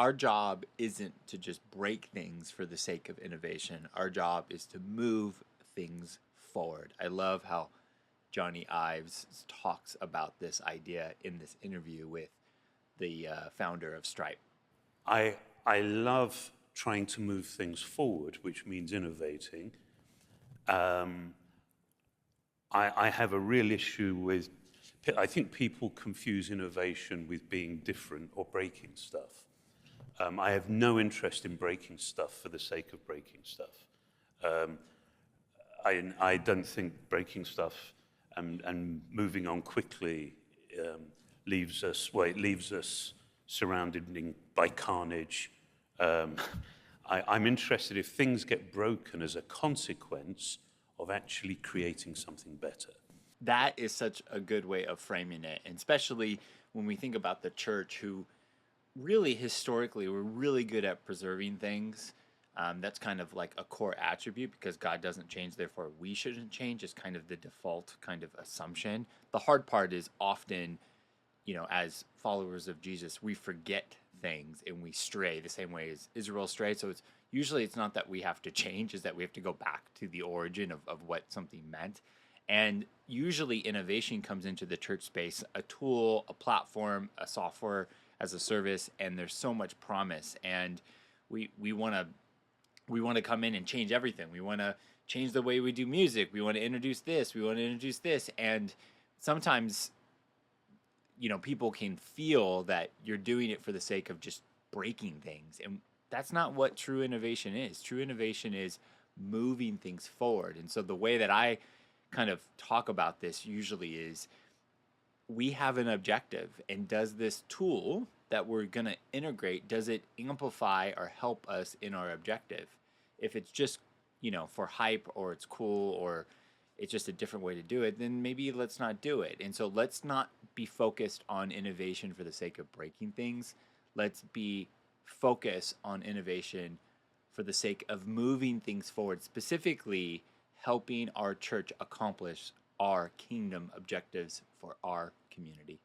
our job isn't to just break things for the sake of innovation. Our job is to move things forward. I love how Jony Ives talks about this idea in this interview with the founder of Stripe. I, I love trying to move things forward, which means innovating. I have a real issue with, I think people confuse innovation with being different or breaking stuff. I have no interest in breaking stuff for the sake of breaking stuff. I don't think breaking stuff and moving on quickly leaves us surrounded by carnage. I'm interested if things get broken as a consequence of actually creating something better. That is such a good way of framing it, and especially when we think about the church, who really historically were really good at preserving things. That's kind of like a core attribute because God doesn't change, therefore we shouldn't change, is kind of the default kind of assumption. The hard part is often, as followers of Jesus, we forget things and we stray the same way as Israel strayed. So it's not that we have to change, is that we have to go back to the origin of what something meant. And usually innovation comes into the church space, a tool, a platform, a software as a service, and there's so much promise. And we want to come in and change everything. We want to change the way we do music. We want to introduce this. We want to introduce this. And sometimes people can feel that you're doing it for the sake of just breaking things. And that's not what true innovation is. True innovation is moving things forward. And so the way that I kind of talk about this usually is, we have an objective, and does this tool that we're going to integrate, does it amplify or help us in our objective? If it's just, for hype, or it's cool, or it's just a different way to do it, then maybe let's not do it. And so let's not be focused on innovation for the sake of breaking things. Let's be focused on innovation for the sake of moving things forward, specifically helping our church accomplish our kingdom objectives for our community.